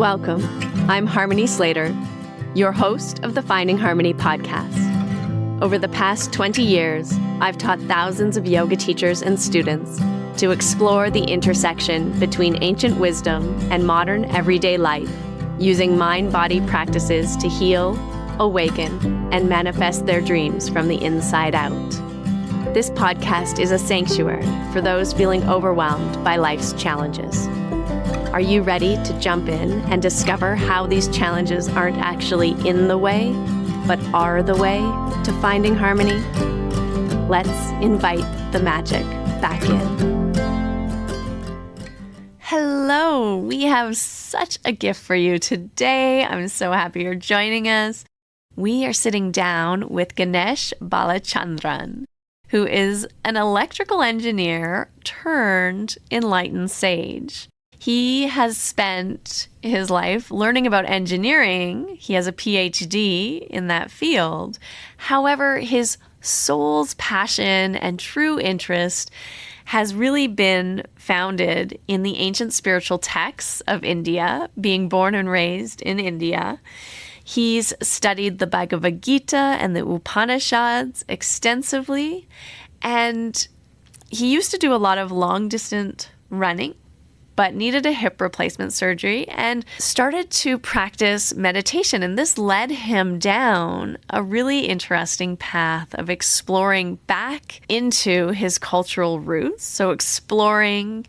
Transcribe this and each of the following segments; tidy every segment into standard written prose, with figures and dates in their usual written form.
Welcome. I'm Harmony Slater, your host of the Finding Harmony podcast. Over the past 20 years, I've taught thousands of yoga teachers and students to explore the intersection between ancient wisdom and modern everyday life, using mind-body practices to heal, awaken, and manifest their dreams from the inside out. This podcast is a sanctuary for those feeling overwhelmed by life's challenges. Are you ready to jump in and discover how these challenges aren't actually in the way, but are the way to finding harmony? Let's invite the magic back in. Hello, we have such a gift for you today. I'm so happy you're joining us. We are sitting down with Ganesh Balachandran, who is an electrical engineer turned enlightened sage. He has spent his life learning about engineering. He has a PhD in that field. However, his soul's passion and true interest has really been founded in the ancient spiritual texts of India, being born and raised in India. He's studied the Bhagavad Gita and the Upanishads extensively, and he used to do a lot of long-distance running, but needed a hip replacement surgery and started to practice meditation. And this led him down a really interesting path of exploring back into his cultural roots. So exploring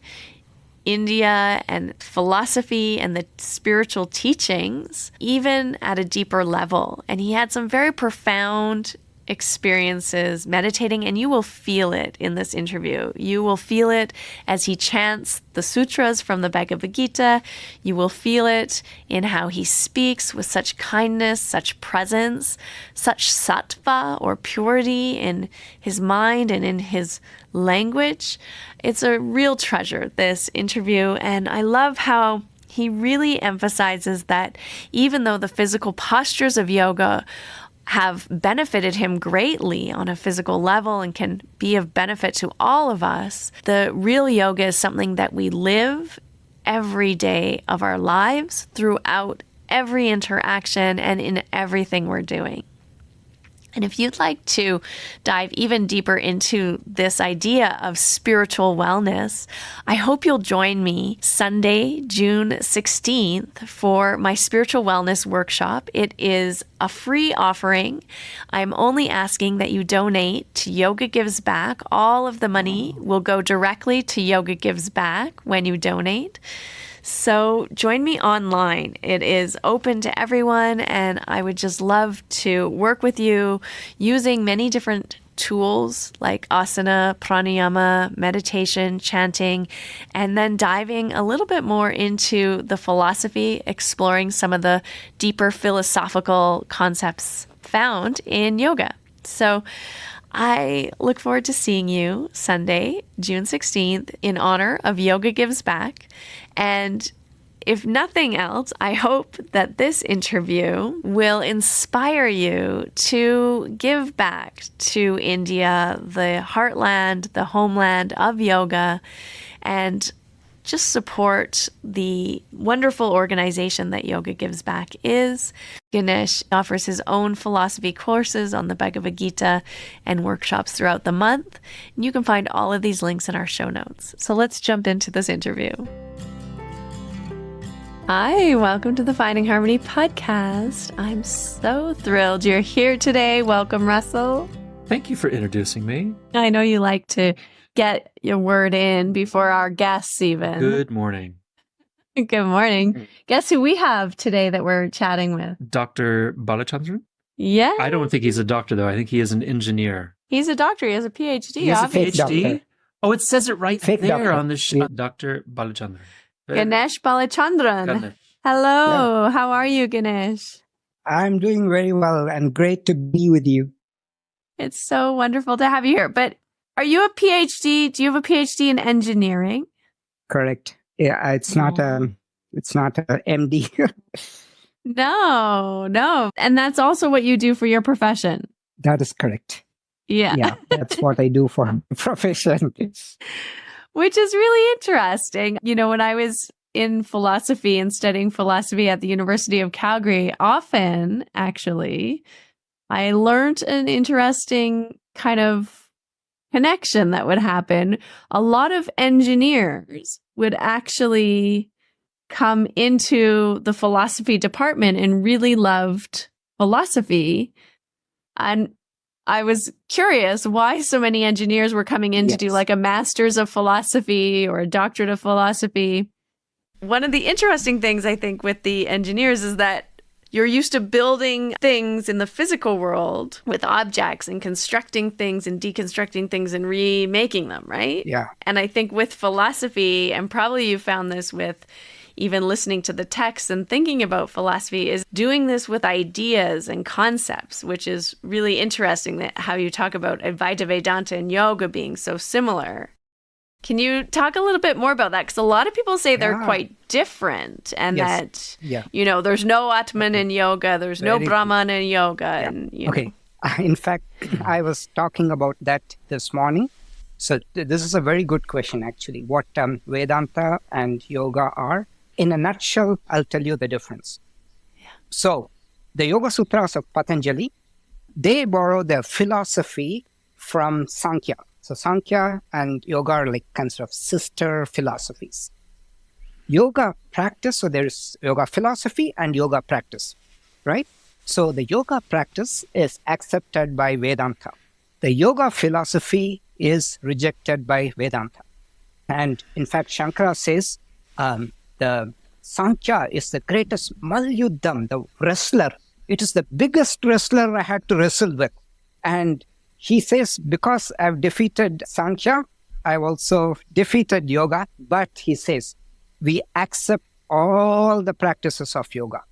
India and philosophy and the spiritual teachings, even at a deeper level. And he had some very profound experiences meditating, and you will feel it in this interview. You will feel it as he chants the sutras from the Bhagavad Gita. You will feel it in how he speaks with such kindness, such presence, such sattva or purity in his mind and in his language. It's a real treasure, this interview, and I love how he really emphasizes that even though the physical postures of yoga have benefited him greatly on a physical level and can be of benefit to all of us, the real yoga is something that we live every day of our lives, throughout every interaction and in everything we're doing. And if you'd like to dive even deeper into this idea of spiritual wellness, I hope you'll join me Sunday, June 16th for my spiritual wellness workshop. It is a free offering. I'm only asking that you donate to Yoga Gives Back. All of the money will go directly to Yoga Gives Back when you donate. So join me online. It is open to everyone, and I would just love to work with you using many different tools like asana, pranayama, meditation, chanting, and then diving a little bit more into the philosophy, exploring some of the deeper philosophical concepts found in yoga. So I look forward to seeing you Sunday, June 16th, in honor of Yoga Gives Back. And if nothing else, I hope that this interview will inspire you to give back to India, the heartland, the homeland of yoga, and just support the wonderful organization that Yoga Gives Back is. Ganesh offers his own philosophy courses on the Bhagavad Gita and workshops throughout the month. And you can find all of these links in our show notes. So let's jump into this interview. Hi, welcome to the Finding Harmony podcast. I'm so thrilled you're here today. Welcome, Russell. Thank you for introducing me. I know you like to get your word in before our guests even. Good morning. Good morning. Guess who we have today that we're chatting with? Dr. Balachandran? Yeah. I don't think he's a doctor, though. I think he is an engineer. He's a doctor. He has a PhD. He has a obviously. PhD? Doctor. Oh, it says it right Fake there doctor. on the show. Dr. Balachandran. Ganesh Balachandran. Ganesh. Hello. How are you, Ganesh? I'm doing very well and great to be with you. It's so wonderful to have you here. But are you a PhD? Do you have a PhD in engineering? Correct. Yeah, it's not a MD. No. And that's also what you do for your profession. That is correct. Yeah. Yeah, that's what I do for my profession. Which is really interesting. You know, when I was in philosophy and studying philosophy at the University of Calgary, often, actually, I learned an interesting kind of connection that would happen. A lot of engineers would actually come into the philosophy department and really loved philosophy. And I was curious why so many engineers were coming in to do like a master's of philosophy or a doctorate of philosophy. One of the interesting things I think with the engineers is that you're used to building things in the physical world with objects and constructing things and deconstructing things and remaking them, right? Yeah. And I think with philosophy, and probably you found this with even listening to the texts and thinking about philosophy, is doing this with ideas and concepts, which is really interesting, that how you talk about Advaita Vedanta and yoga being so similar. Can you talk a little bit more about that? Because a lot of people say they're quite different, and that, you know, there's no Atman in yoga, there's no Brahman in yoga. And, you know. In fact, I was talking about that this morning. So this is a very good question, actually, what Vedanta and yoga are. In a nutshell, I'll tell you the difference. So the Yoga Sutras of Patanjali, they borrow their philosophy from Sankhya. So Sankhya and yoga are like kinds of sister philosophies. Yoga practice, so there's yoga philosophy and yoga practice, right? So the yoga practice is accepted by Vedanta. The yoga philosophy is rejected by Vedanta. And in fact, Shankara says the Sankhya is the greatest Malyuddham, the wrestler. It is the biggest wrestler I had to wrestle with. And he says, because I've defeated Sankhya, I've also defeated yoga. But he says, we accept all the practices of yoga.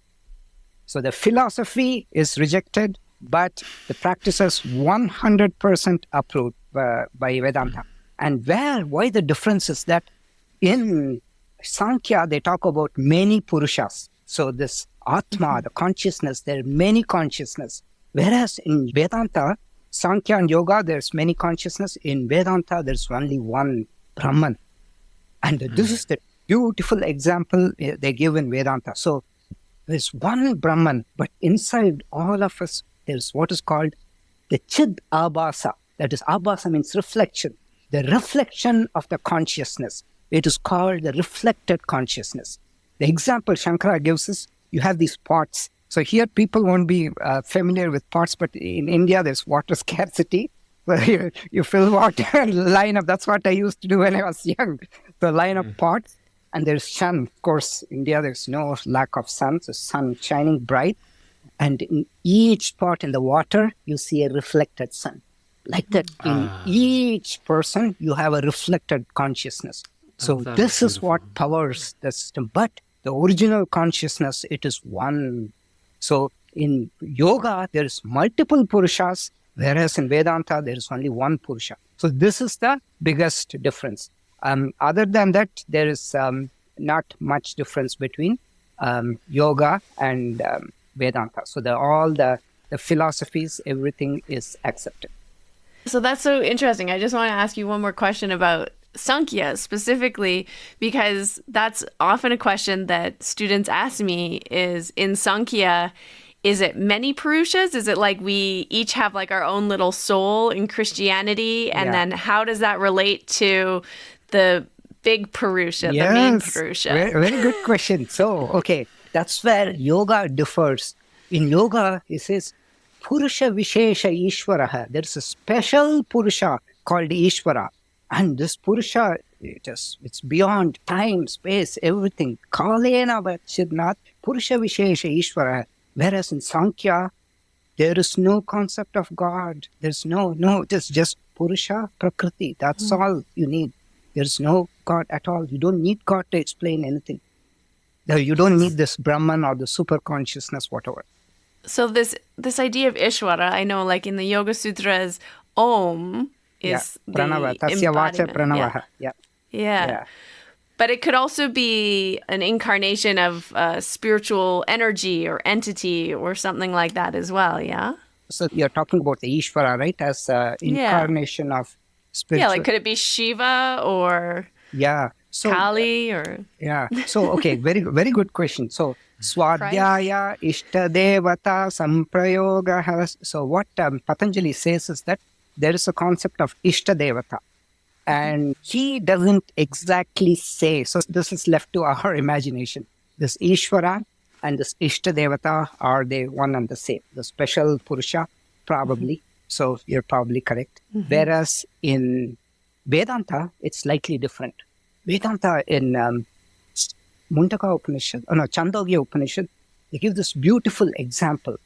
So the philosophy is rejected, but the practices 100% approved by Vedanta. And why the difference is that in Sankhya, they talk about many Purushas. So this Atma, the consciousness, there are many consciousness. Whereas in Vedanta, Sankhya and yoga, there's many consciousness. In Vedanta, there's only one Brahman. And this is the beautiful example they give in Vedanta. So there's one Brahman, but inside all of us, there's what is called the Chid Abhasa. That is, Abhasa means reflection. The reflection of the consciousness. It is called the reflected consciousness. The example Shankara gives is, you have these pots. So here people won't be familiar with pots, but in India there's water scarcity. So you fill water and line up. That's what I used to do when I was young. So line up pots, and there's sun. Of course, India there's no lack of sun. So sun shining bright. And in each pot in the water, you see a reflected sun. Like that, in each person, you have a reflected consciousness. So this is what powers the system. But the original consciousness, it is one. So in yoga, there is multiple Purushas, whereas in Vedanta, there is only one Purusha. So this is the biggest difference. Other than that, there is not much difference between yoga and Vedanta. So all the philosophies, everything is accepted. So that's so interesting. I just want to ask you one more question about Sankhya specifically, because that's often a question that students ask me is, in Sankhya, is it many Purushas? Is it like we each have like our own little soul in Christianity? And then how does that relate to the big Purusha, the main Purusha? Very good question. So, okay, that's where yoga differs. In yoga, it says, Purusha Vishesha Ishvara. There's a special Purusha called Ishvara. And this Purusha, it's beyond time, space, everything. Kalena Vachidnath, Purusha Vishesha Ishvara. Whereas in Sankhya, there is no concept of God. There's no, it's just Purusha Prakriti. That's all you need. There's no God at all. You don't need God to explain anything. You don't need this Brahman or the super consciousness, whatever. So this idea of Ishvara, I know like in the Yoga Sutras, Om is Pranava. the Tasya vacha embodiment. pranavaha. Yeah. But it could also be an incarnation of spiritual energy or entity or something like that as well, yeah? So you're talking about the Ishvara, right? As incarnation of spiritual... Yeah, like could it be Shiva or... Yeah. So, Kali or yeah. So, okay, very good question. So, Swadhyaya Ishtadevata Samprayoga. So, what Patanjali says is that there is a concept of Ishtadevata. And he doesn't exactly say, so this is left to our imagination. This Ishvara and this Ishtadevata, are they one and the same? The special Purusha, probably. So you're probably correct. Whereas in Vedanta, it's slightly different. Vedanta in Mundaka Upanishad, Chandogya Upanishad, they give this beautiful example.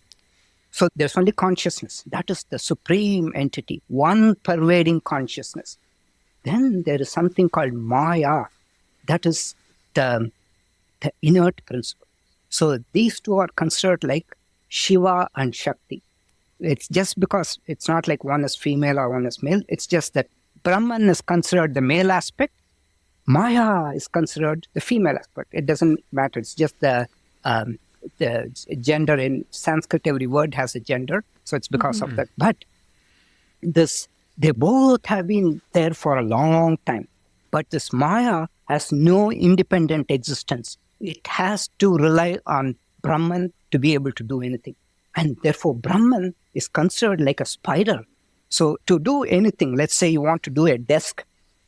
So there's only consciousness. That is the supreme entity, one pervading consciousness. Then there is something called Maya. That is the inert principle. So these two are considered like Shiva and Shakti. It's just because it's not like one is female or one is male. It's just that Brahman is considered the male aspect. Maya is considered the female aspect. It doesn't matter. It's just the gender. In Sanskrit, every word has a gender. So it's because of that. But they both have been there for a long time. But this Maya has no independent existence. It has to rely on Brahman to be able to do anything. And therefore, Brahman is considered like a spider. So to do anything, let's say you want to do a desk,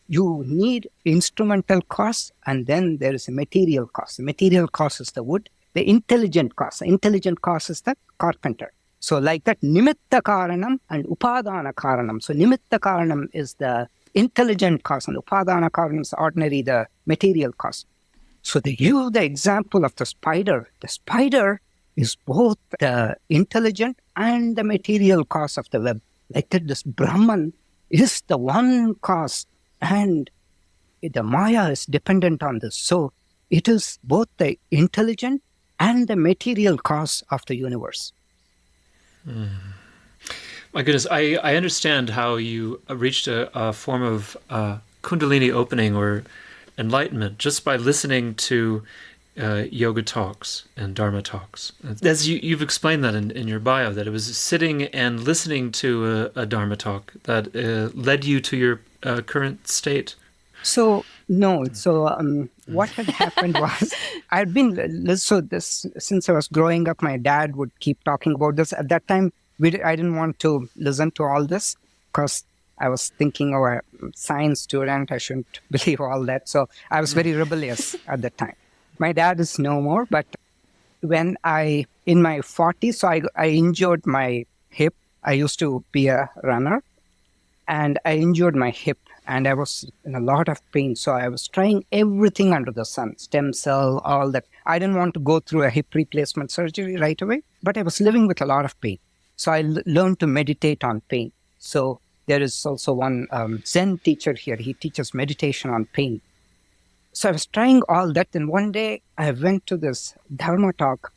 you need instrumental cost, and then there is a material cost. The material cost is the wood. The intelligent cost is the carpenter. So like that, nimitta karanam and upadana karanam. So nimitta karanam is the intelligent cost, and upadana karanam is ordinary, the material cost. So they give the example of the spider. The spider is both the intelligent and the material cause of the web. Like that, this Brahman is the one cause, and the Maya is dependent on this. So it is both the intelligent and the material cause of the universe. My goodness, I understand how you reached a form of Kundalini opening or enlightenment just by listening to yoga talks and Dharma talks. As you've explained that in your bio, that it was sitting and listening to a Dharma talk that led you to your current state. So, no. So, what had happened was, since I was growing up, my dad would keep talking about this. At that time, I didn't want to listen to all this because I was thinking, a science student, I shouldn't believe all that. So I was very rebellious at that time. My dad is no more, but when in my 40s, so I injured my hip. I used to be a runner, and I injured my hip, and I was in a lot of pain. So I was trying everything under the sun, stem cell, all that. I didn't want to go through a hip replacement surgery right away, but I was living with a lot of pain. So I learned to meditate on pain. So there is also one Zen teacher here. He teaches meditation on pain. So I was trying all that. And one day I went to this Dharma talk,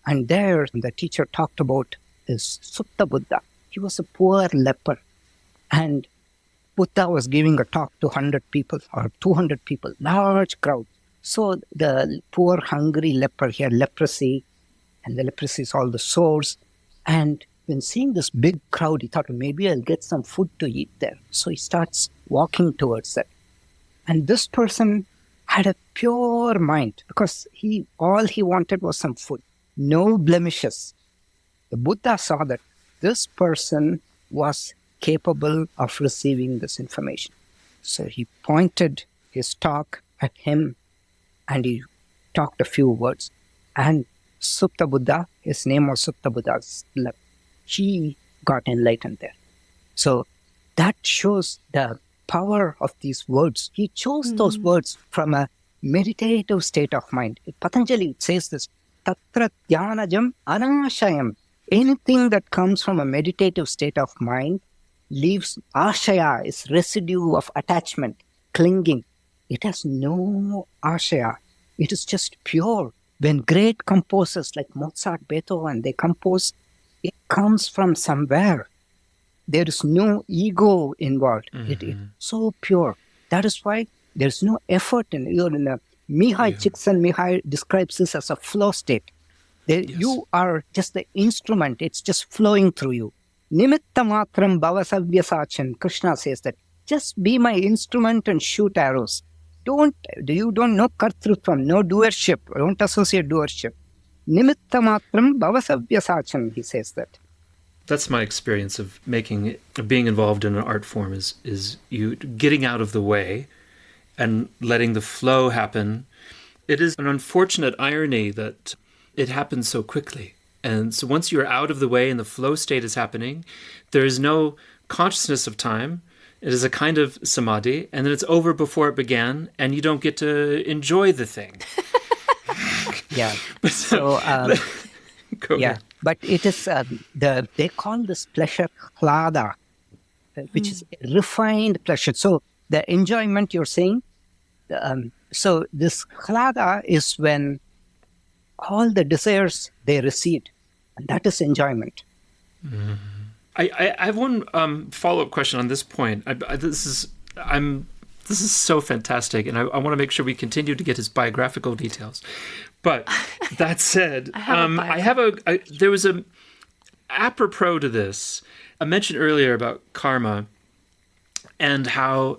and there the teacher talked about this Supta Buddha. He was a poor leper. And Buddha was giving a talk to 100 people or 200 people, large crowd. So the poor, hungry leper, he had leprosy, and the leprosy is all the sores. And when seeing this big crowd, he thought, maybe I'll get some food to eat there. So he starts walking towards that. And this person had a pure mind because all he wanted was some food, no blemishes. The Buddha saw that this person was capable of receiving this information. So he pointed his talk at him and he talked a few words. And Supta Buddha, his name was Supta Buddha, he got enlightened there. So that shows the power of these words. He chose those words from a meditative state of mind. Patanjali says this, Tatra dhyanajam anashayam. Anything that comes from a meditative state of mind leaves ashaya, is residue of attachment, clinging. It has no ashaya. It is just pure. When great composers like Mozart, Beethoven, they compose, it comes from somewhere. There is no ego involved. It's so pure. That is why there's no effort in it. Mihai Csikszentmihalyi describes this as a flow state. You are just the instrument. It's just flowing through you. Nimitta matram bhava savyasachan. Krishna says that. Just be my instrument and shoot arrows. you don't know kartrutvam, no doership. Don't associate doership. Nimitta matram bhavasavya he says that. That's my experience of being involved in an art form is you getting out of the way and letting the flow happen. It is an unfortunate irony that it happens so quickly. And so once you're out of the way and the flow state is happening, there is no consciousness of time. It is a kind of samadhi, and then it's over before it began, and you don't get to enjoy the thing. Yeah. But, So, ahead. but it is, they call this pleasure hlada, which is refined pleasure. So the enjoyment you're saying, so this hlada is when all the desires, they recede. And that is enjoyment. Mm-hmm. I have one follow-up question on this point. This is so fantastic, and I want to make sure we continue to get his biographical details. But that said, there was a apropos to this. I mentioned earlier about karma and how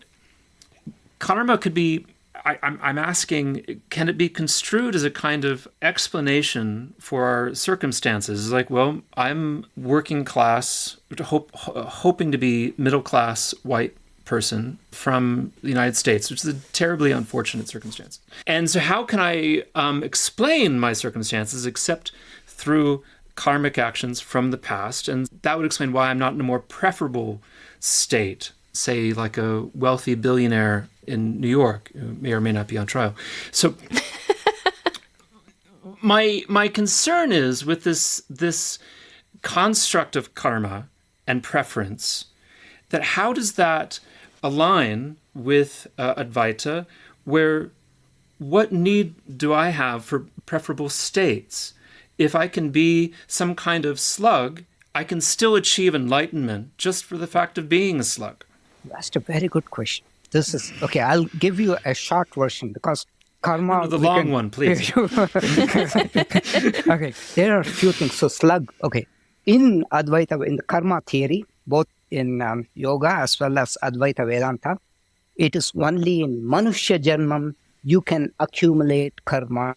karma could be. I'm asking, can it be construed as a kind of explanation for our circumstances? Like, well, I'm working class, hoping to be middle class white person from the United States, which is a terribly unfortunate circumstance. And so how can I explain my circumstances except through karmic actions from the past? And that would explain why I'm not in a more preferable state, say like a wealthy billionaire in New York, who may or may not be on trial. So my concern is with this construct of karma and preference, that how does that align with Advaita, where what need do I have for preferable states? If I can be some kind of slug, I can still achieve enlightenment just for the fact of being a slug. That's a very good question. This is, okay, I'll give you a short version because karma... No, the long one, please. Okay, there are a few things. So slug, okay. In Advaita, in the karma theory, both in yoga as well as Advaita Vedanta, it is only in Manushya Janmam you can accumulate karma.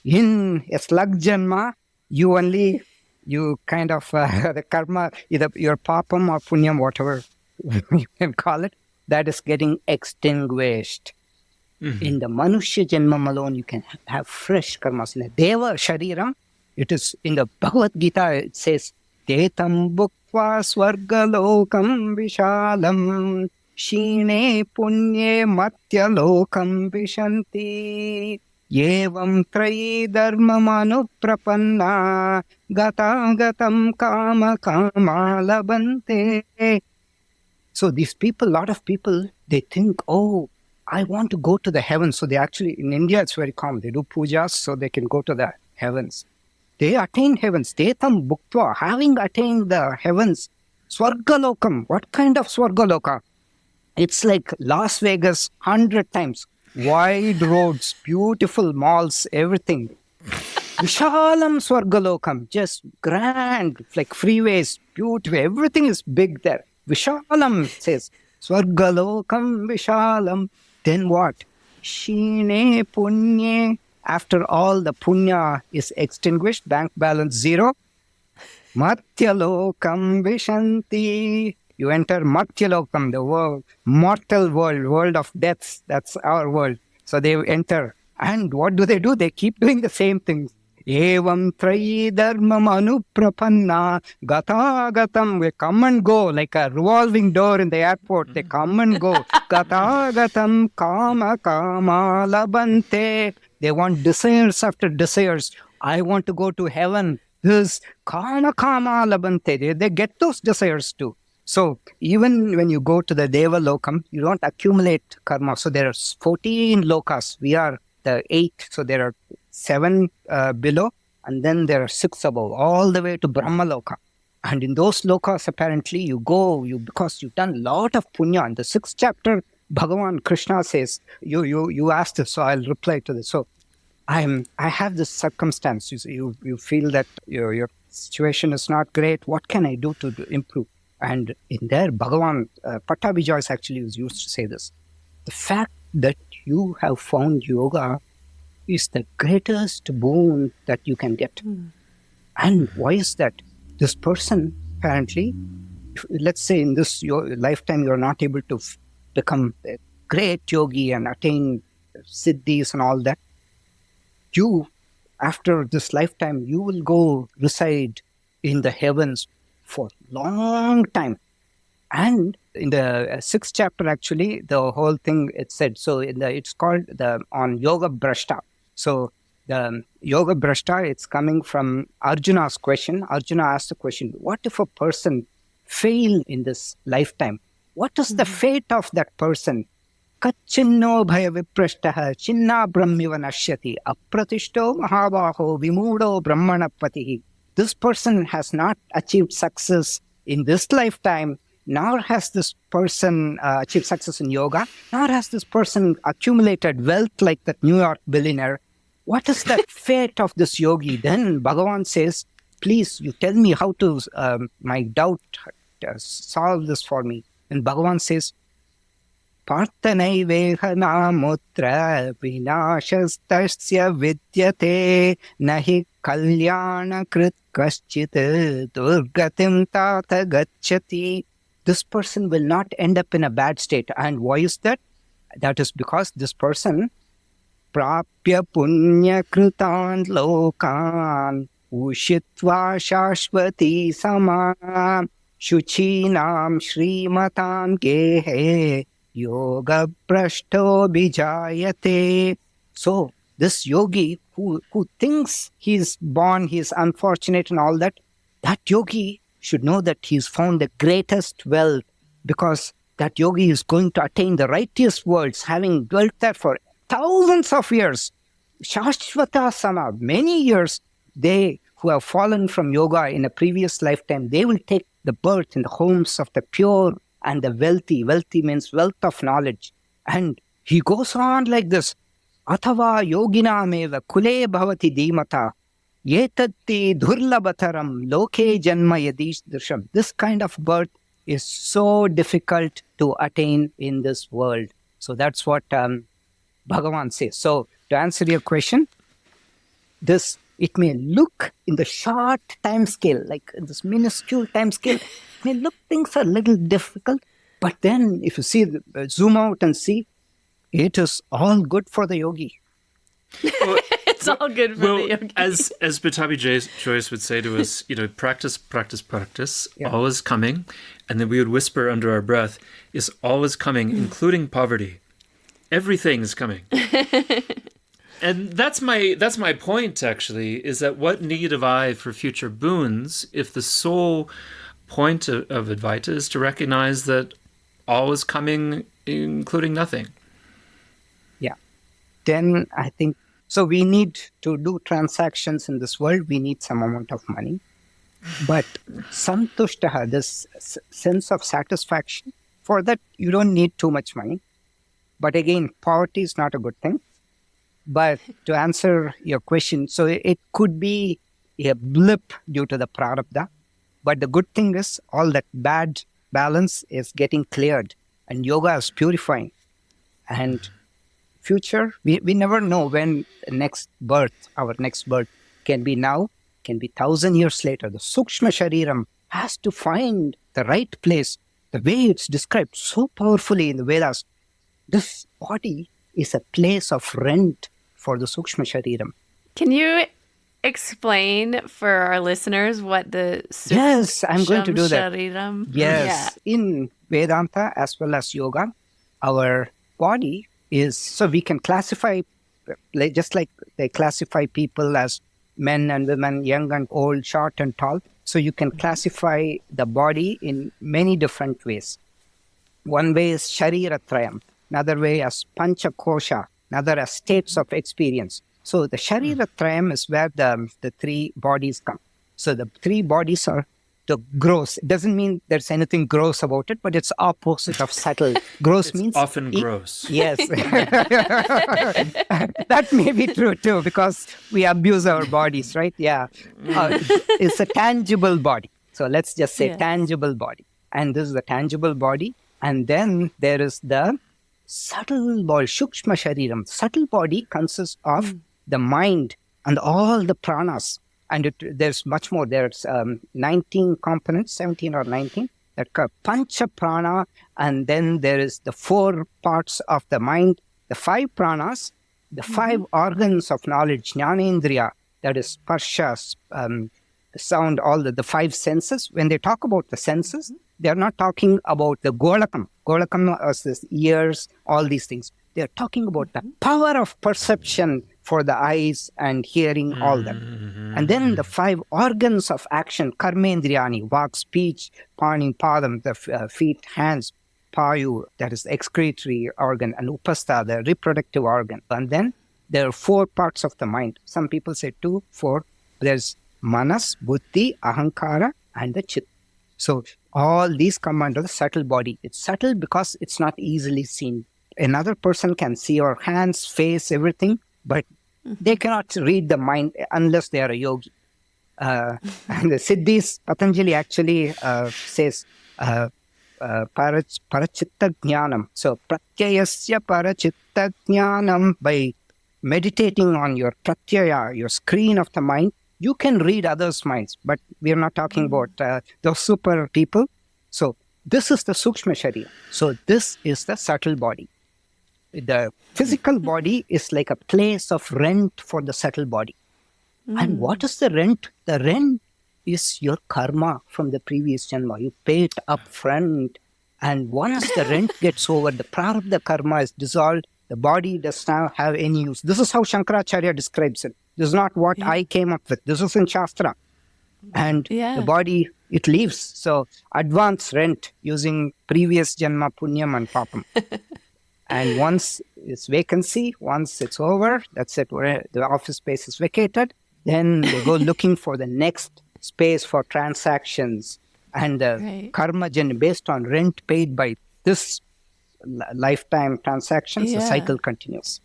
In a slug Janma, you kind of, the karma, either your papam or punyam, whatever you can call it, that is getting extinguished. Mm-hmm. In the Manushya Janmam alone, you can have fresh karmas. In the Deva Shariram, it is in the Bhagavad Gita, it says, Tetam bhuktva swargalokam vishalam shine punye matya lokam vishanti yevam trayi dharmam anuprapanna gata gatam kama kama labante. So these people, a lot of people, they think, oh, I want to go to the heavens. So they actually, in India, it's very common. They do pujas so they can go to the heavens. They attain heavens. Tetam bhuktva, having attained the heavens. Swargalokam. What kind of Swargaloka? It's like Las Vegas 100 times. Wide roads, beautiful malls, everything. Vishalam Swargalokam. Just grand, like freeways, beautiful. Everything is big there. Vishalam says, Swargalokam Vishalam. Then what? Shine Punye. After all the punya is extinguished, bank balance 0. Matyalokam Vishanti. You enter Matyalokam, the world, mortal world of deaths. That's our world. So they enter. And what do? They keep doing the same things. Evam trayi dharmam anuprapanna gata gatam. We come and go like a revolving door in the airport. They come and go. Gata gatam kama kama labante. They want desires after desires. I want to go to heaven. This kama kama labante. They get those desires too. So even when you go to the Deva Lokam, you don't accumulate karma. So there are 14 lokas. We are the 8. So there are 7 below, and then there are 6 above, all the way to Brahma Loka. And in those lokas, apparently, you go, because you've done a lot of punya. In the 6th chapter, Bhagavan Krishna says, you asked this, so I'll reply to this. So I have this circumstance. You feel that your situation is not great. What can I do to improve? And in there, Bhagavan Pattabhi Joyce actually was used to say this. The fact that you have found yoga is the greatest boon that you can get. And why is that? This person, apparently, let's say in this your lifetime, you're not able to become a great yogi and attain siddhis and all that. You, after this lifetime, you will go reside in the heavens for long time. And in the sixth chapter, actually, the whole thing it said. So it's called on Yoga Brashta. So the Yoga Brashta, it's coming from Arjuna's question. Arjuna asked the question: what if a person fail in this lifetime? What is the fate of that person? Kachinno bhaya viprashtaha chinna brahmiva nashyati apratishto mahabaho vimudo brahmana patihi. This person has not achieved success in this lifetime, nor has this person achieved success in yoga, nor has this person accumulated wealth like that New York billionaire. What is the fate of this yogi? Then Bhagavan says, please, you tell me how to, my doubt, solve this for me. And Bhagavan says, Parthanaiveha namutra vinashastasya vidyate nahi kalyana krit kaschit durgatim tata gacchati. This person will not end up in a bad state. And why is that? That is because this person prapya punya kritan lokan ushitva shashvati sama shuchinam shrimatam gehe yoga prashto bijayate. So this yogi who thinks he's born, he's unfortunate and all that, that yogi should know that he's found the greatest wealth, because that yogi is going to attain the righteous worlds, having dwelt there for thousands of years. Shashvata sama, many years. They who have fallen from yoga in a previous lifetime, they will take the birth in the homes of the pure and the wealthy. Wealthy means wealth of knowledge. And he goes on like this. Athava yoginameva kule bhavati dhimata yetatti dhurlabataram loke janma yadish drisham. This kind of birth is so difficult to attain in this world. So that's what Bhagavan says. So to answer your question, this, it may look in the short time scale, like this minuscule time scale, may look things are a little difficult, but then if you see, zoom out and see, it is all good for the yogi. Well, It's all good for the yogi. as Pattabhi Joyce would say to us, practice, practice, practice, always coming, and then we would whisper under our breath, is always coming, including poverty. Everything is coming. And that's my point, actually, is that what need have I for future boons if the sole point of Advaita is to recognize that all is coming, including nothing? Yeah. Then I think, so we need to do transactions in this world, we need some amount of money. But santushtaha, this sense of satisfaction, for that you don't need too much money. But again, poverty is not a good thing. But to answer your question, so it could be a blip due to the prarabdha. But the good thing is all that bad balance is getting cleared and yoga is purifying. And future, we never know when the next birth, our next birth can be now, can be 1,000 years later. The Sukshma Shariram has to find the right place. The way it's described so powerfully in the Vedas, this body is a place of rent for the Sukshma Shariram. Can you explain for our listeners what the Yes, I'm going to do that. Shariram? Yes, in Vedanta as well as yoga, our body is, so we can classify, just like they classify people as men and women, young and old, short and tall. So you can classify the body in many different ways. One way is Shariratrayam, another way as Panchakosha, another as states of experience. So the Shariratrayam is where the three bodies come. So the three bodies are the gross. It doesn't mean there's anything gross about it, but it's opposite of subtle. Gross It's means often gross. Yes. That may be true too, because we abuse our bodies, right? Yeah. It's a tangible body. So let's just say tangible body. And this is the tangible body. And then there is the subtle body, Shukshma Shariram. Subtle body consists of the mind and all the pranas. And there's much more. There's 19 components, 17 or 19. That Pancha Prana, and then there is the 4 parts of the mind, the 5 pranas, the 5 organs of knowledge, Jnanendriya, that is Sparsha, sound, all the 5 senses. When they talk about the senses, they're not talking about the Golakam. Golakam is this ears, all these things. They're talking about the power of perception for the eyes and hearing, all that. And then the 5 organs of action, Karmendriyani, Vak, speech, Pani, Padam, the feet, hands, Payu, that is the excretory organ, and Upastha, the reproductive organ. And then there are 4 parts of the mind. Some people say 2, 4. There's Manas, Buddhi, Ahankara, and the Chit. So all these come under the subtle body. It's subtle because it's not easily seen. Another person can see our hands, face, everything, but they cannot read the mind unless they are a yogi. And the Siddhis, Patanjali actually says, Parachitta Jnanam. So, Pratyayasya Parachitta Jnanam, by meditating on your Pratyaya, your screen of the mind, you can read others' minds, but we are not talking about those super people. So, this is the Sukshma Sharira. So, this is the subtle body. The physical body is like a place of rent for the subtle body. And what is the rent? The rent is your karma from the previous janma. You pay it up front. And once the rent gets over, the prarabdha karma is dissolved. The body does not have any use. This is how Shankaracharya describes it. This is not what I came up with. This is in Shastra. And the body, it leaves. So advance rent using previous janma, punyam and papam. And once it's vacancy, once it's over, that's it. Where the office space is vacated, then they go looking for the next space for transactions. And the karma based on rent paid by this lifetime transactions, the cycle continues.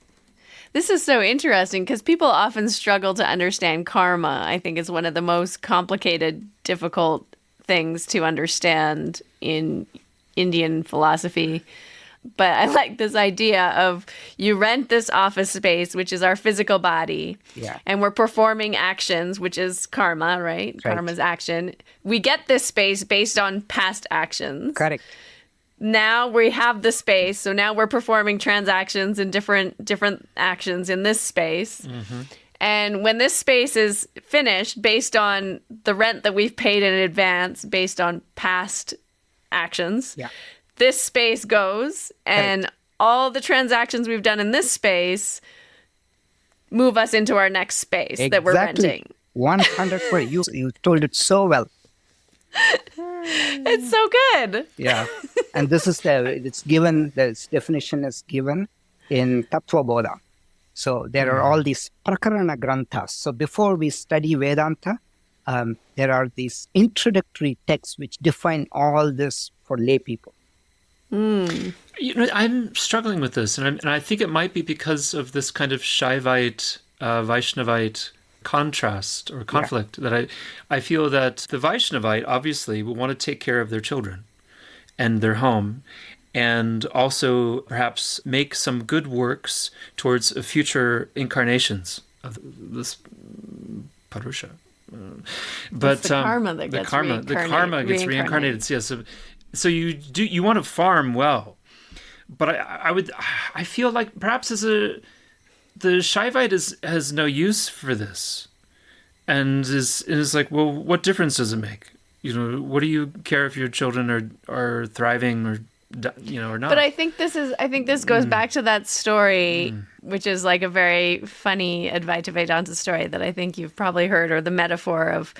This is so interesting because people often struggle to understand karma. I think it's one of the most complicated, difficult things to understand in Indian philosophy. But I like this idea of you rent this office space, which is our physical body, and we're performing actions, which is karma, right? Karma's action. We get this space based on past actions. Correct. Now we have the space, so now we're performing transactions and different actions in this space. And when this space is finished, based on the rent that we've paid in advance, based on past actions, this space goes, and all the transactions we've done in this space move us into our next space that we're renting. 100%. You told it so well. It's so good. Yeah. And this is it's given, this definition is given in Tattva Bodha. So there are all these prakarana granthas. So before we study Vedanta, there are these introductory texts which define all this for lay people. You know, I'm struggling with this, and I think it might be because of this kind of Shaivite, Vaishnavite contrast or conflict that I feel that the Vaishnavite obviously will want to take care of their children and their home, and also perhaps make some good works towards future incarnations of this Purusha. But the karma that gets reincarnated. Yes. So you want to farm well, but I feel like perhaps the Shaivite has no use for this, and is like, well, what difference does it make? You know, what do you care if your children are thriving or or not? But I think this goes back to that story, which is like a very funny Advaita Vedanta story that I think you've probably heard, or the metaphor of,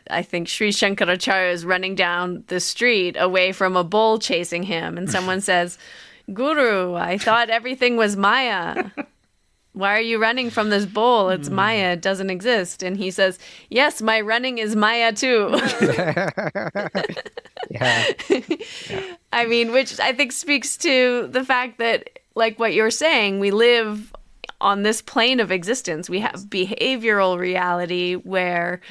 I think Sri Shankaracharya is running down the street away from a bull chasing him, and someone says, "Guru, I thought everything was Maya. Why are you running from this bull? It's Maya. It doesn't exist." And he says, "Yes, my running is Maya too." I mean, which I think speaks to the fact that, like what you're saying, we live on this plane of existence. We have behavioral reality where,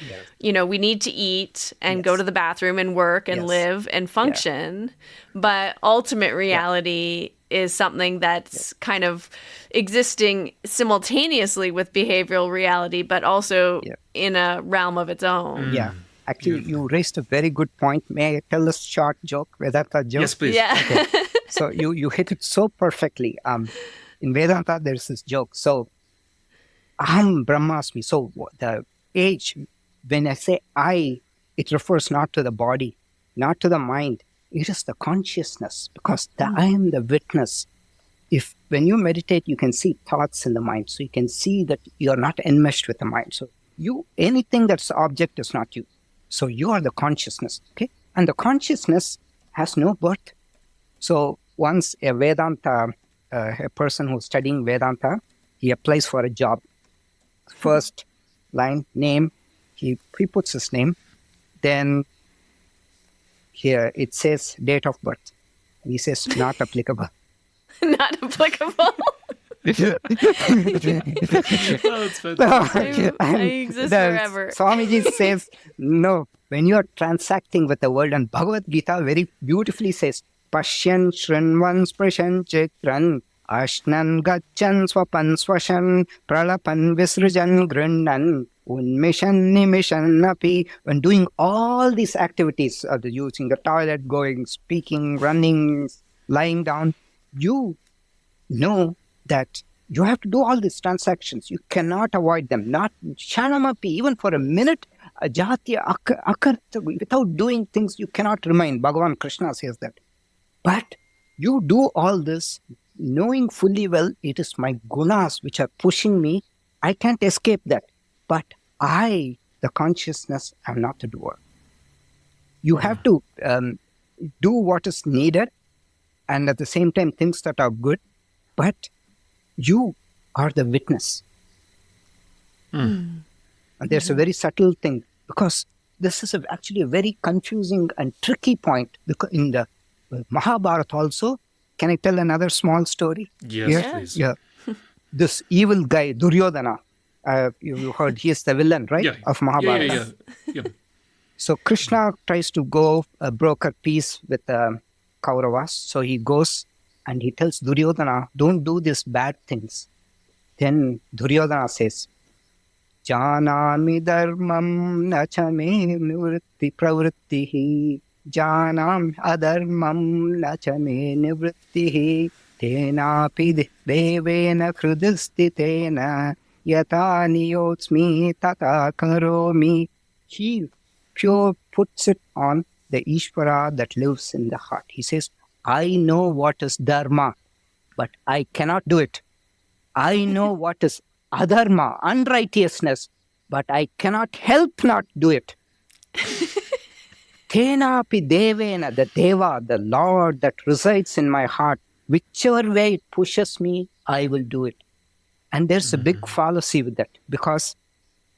we need to eat and go to the bathroom and work and live and function. But ultimate reality is something that's kind of existing simultaneously with behavioral reality, but also in a realm of its own. Yeah. Actually, you raised a very good point. May I tell a short joke, Vedanta joke? Yes, please. Yeah. Okay. So you hit it so perfectly. In Vedanta, there's this joke. So, Aham Brahmasmi. So the age, when I say I, it refers not to the body, not to the mind. It is the consciousness, because I am the witness. If when you meditate, you can see thoughts in the mind. So you can see that you are not enmeshed with the mind. So anything that's the object is not you. So you are the consciousness, okay? And the consciousness has no birth. So once a Vedanta, a person who's studying Vedanta, he applies for a job. First line, name, he puts his name. Then here it says date of birth. He says not applicable. Not applicable. Oh, it's fantastic. I exist forever. Swamiji says, no, when you are transacting with the world, and Bhagavad Gita very beautifully says, Pashyan Shrinvan Sprashan Chitran Ashnan Gachan Swapan Swashan Pralapan Visrajan Grindan Unmishan Nimishan Napi. When doing all these activities, using the toilet, going, speaking, running, lying down, you know that you have to do all these transactions. You cannot avoid them. Not Shanamapi, even for a minute, Jatya Akarta, without doing things, you cannot remain. Bhagavan Krishna says that. But you do all this knowing fully well it is my gunas which are pushing me. I can't escape that. But I, the consciousness, am not the doer. You have to do what is needed, and at the same time things that are good, but you are the witness. And there's a very subtle thing, because this is actually a very confusing and tricky point. Because in the Mahabharata also, can I tell another small story? Yes, please. Yeah. This evil guy, Duryodhana, you heard he is the villain, right, of Mahabharata. Yeah. So Krishna tries to go broker peace with Kauravas. So he goes and he tells Duryodhana, don't do these bad things. Then Duryodhana says, Janami dharmam nachame nivritti pravrittihi. Janam adharmam nachame nivrittihi. Tenapi devena krudistitena yata niyotsmi tata karomi. He pure puts it on the Ishvara that lives in the heart. He says, I know what is dharma, but I cannot do it. I know what is adharma, unrighteousness, but I cannot help not do it. Tenapi devena, the Deva, the Lord that resides in my heart, whichever way it pushes me, I will do it. And there's a big fallacy with that, because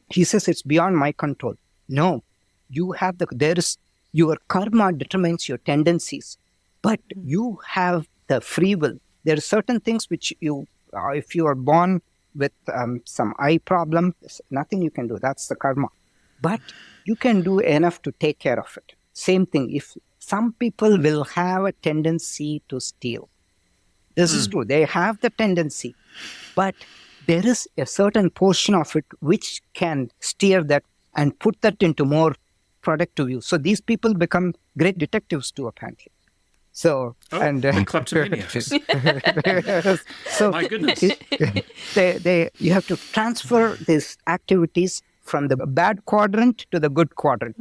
he says it's beyond my control. No, you have your karma determines your tendencies, but you have the free will. There are certain things which if you are born with some eye problem, there's nothing you can do. That's the karma. But you can do enough to take care of it. Same thing, if some people will have a tendency to steal. This is true. They have the tendency, but there is a certain portion of it which can steer that and put that into more productive use. So these people become great detectives too, apparently. So and kleptomaniacs. So my goodness, you have to transfer these activities from the bad quadrant to the good quadrant.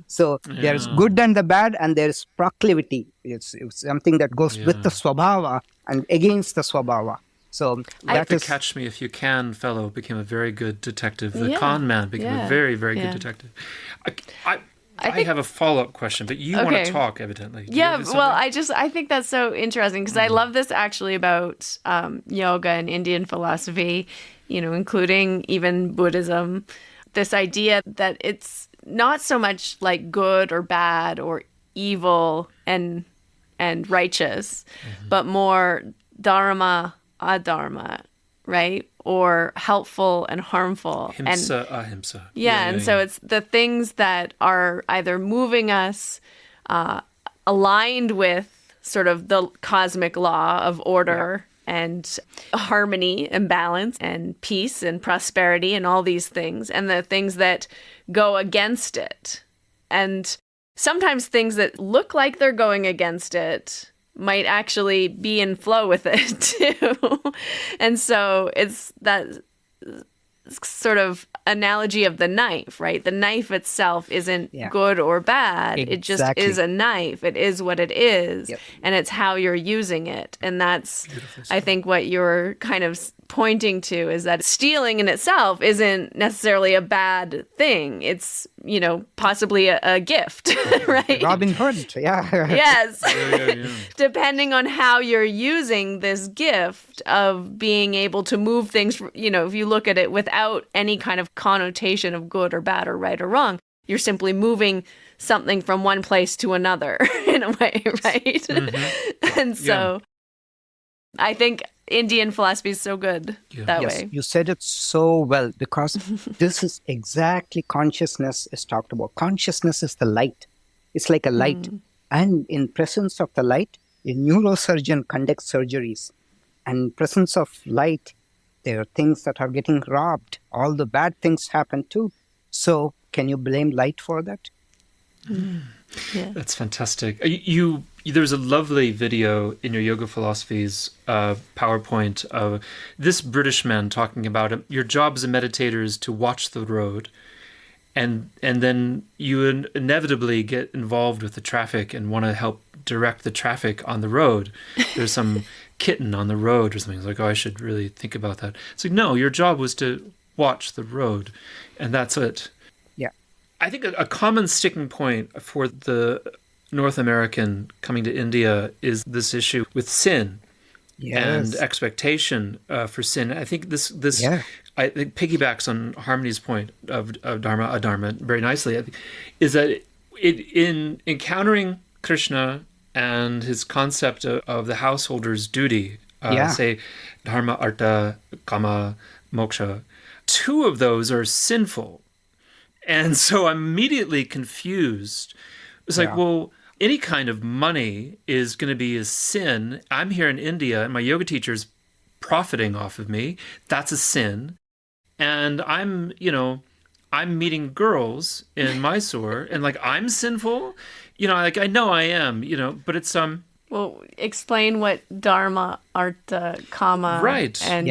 So there's good and the bad, and there's proclivity. It's something that goes with the swabhava and against the swabhava. So like the Catch Me If You Can fellow became a very good detective. The con man became a very, very good detective. I have a follow-up question, but you want to talk, evidently. I think that's so interesting, because I love this actually about yoga and Indian philosophy, including even Buddhism. This idea that it's not so much like good or bad or evil and righteous, but more dharma, adharma, right? Or helpful and harmful. Himsa, ahimsa. So it's the things that are either moving us aligned with sort of the cosmic law of order and harmony and balance and peace and prosperity and all these things, and the things that go against it. And sometimes things that look like they're going against it might actually be in flow with it too. And so it's that sort of analogy of the knife, right? The knife itself isn't good or bad. It just is a knife. It is what it is. And it's how you're using it. And that's, I think, what you're kind of pointing to, is that stealing in itself isn't necessarily a bad thing. It's, you know, possibly a gift, right? Robin Hood, Yes. Depending on how you're using this gift of being able to move things, you know, if you look at it without any kind of connotation of good or bad or right or wrong, you're simply moving something from one place to another in a way, right? And so I think Indian philosophy is so good that way. You said it so well, because this is exactly consciousness is talked about. Consciousness is the light. It's like a light. And in presence of the light, a neurosurgeon conducts surgeries. And in presence of light, there are things that are getting robbed. All the bad things happen too. So can you blame light for that? That's fantastic. There's a lovely video in your Yoga Philosophies PowerPoint of this British man talking about it. Your job as a meditator is to watch the road, and then you inevitably get involved with the traffic and want to help direct the traffic on the road. There's some kitten on the road or something. It's like, oh, I should really think about that. It's like, no, your job was to watch the road, and that's it. I think a common sticking point for the North American coming to India is this issue with sin and expectation for sin. I think this I think piggybacks on Harmony's point of Dharma Adharma very nicely. I think, is that in encountering Krishna and his concept of the householder's duty, say Dharma, Artha, Kama, Moksha, two of those are sinful. And so I'm immediately confused. It's like, well, any kind of money is going to be a sin. I'm here in India and my yoga teacher's profiting off of me. That's a sin. And I'm meeting girls in Mysore and like, I'm sinful. You know, like I know I am, you know, but it's Well, explain what Dharma, Artha, Kama, and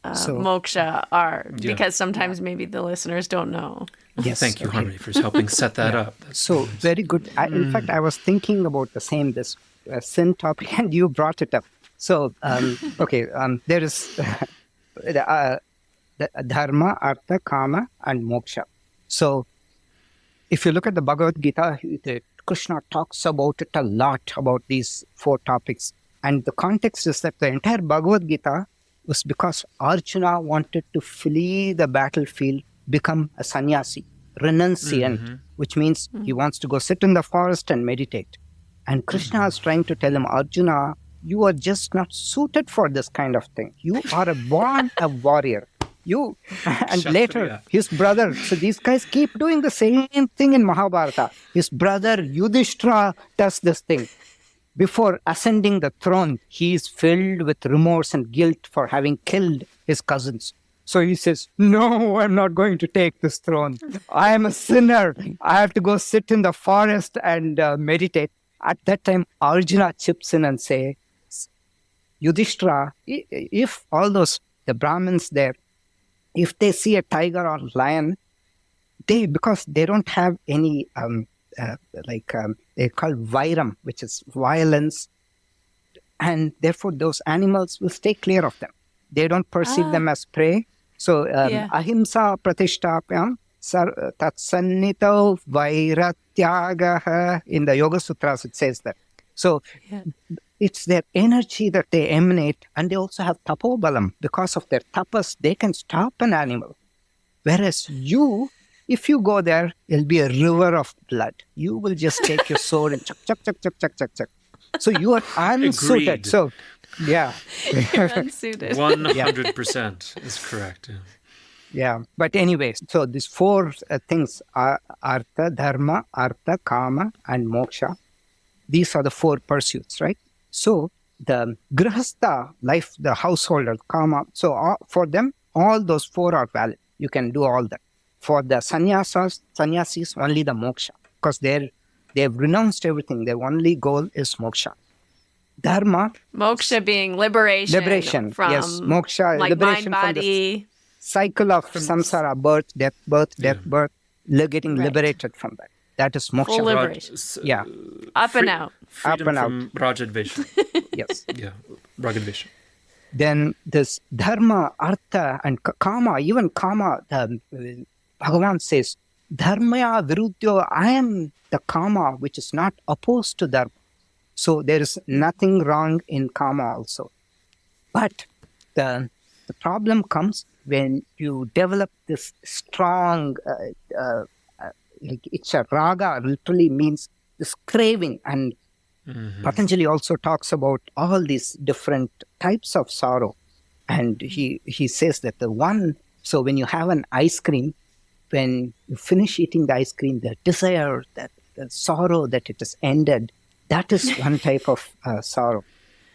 Moksha are, because sometimes maybe the listeners don't know. Yes, thank you, Harmony, for helping set that up. So very good. In fact, I was thinking about this sin topic, and you brought it up. So, there is the Dharma, Artha, Kama, and Moksha. So, if you look at the Bhagavad Gita, Krishna talks about it a lot, about these four topics. And the context is that the entire Bhagavad Gita was because Arjuna wanted to flee the battlefield, become a sannyasi, renunciant, which means he wants to go sit in the forest and meditate. And Krishna is trying to tell him, Arjuna, you are just not suited for this kind of thing. You are born a warrior. And later, his brother, so these guys keep doing the same thing in Mahabharata. His brother Yudhishthira does this thing. Before ascending the throne, he is filled with remorse and guilt for having killed his cousins. So he says, no, I'm not going to take this throne. I am a sinner. I have to go sit in the forest and meditate. At that time, Arjuna chips in and says, Yudhishthira, if the Brahmins there, if they see a tiger or lion, because they don't have any, they call vairam, which is violence, and therefore those animals will stay clear of them. They don't perceive them as prey. So, ahimsa pratishtapyam tatsannito vairatyagaha. In the Yoga Sutras, it says that. So, it's their energy that they emanate, and they also have tapobalam. Because of their tapas, they can stop an animal. Whereas if you go there, it'll be a river of blood. You will just take your sword and chuck. So you are unsuited. Agreed. So, unsuited. 100% is correct. Yeah. But anyway, so these four things are Artha, Dharma, Artha, Kama, and Moksha. These are the four pursuits, right? So the grihastha life, the householder, kama, so for them, all those four are valid. You can do all that. For the sannyasis, only the moksha, because they've renounced everything. Their only goal is moksha. Dharma, Moksha being liberation from yes, moksha, like liberation mind, from the body. cycle of samsara, birth, death, getting liberated from that. That is moksha. Full liberation. Yeah. Up and out. Freedom Up and from Rajadvesha. Yes. Yeah, Ragadvesha. Then this dharma, artha, and kama, even kama, Bhagavan says, dharmaya virudyo, I am the kama which is not opposed to dharma. So there is nothing wrong in kama also. But the problem comes when you develop this strong, like it's a raga, literally means this craving. And Patanjali also talks about all these different types of sorrow. And he says that so when you have an ice cream, when you finish eating the ice cream, the desire, the sorrow that it has ended, that is one type of sorrow.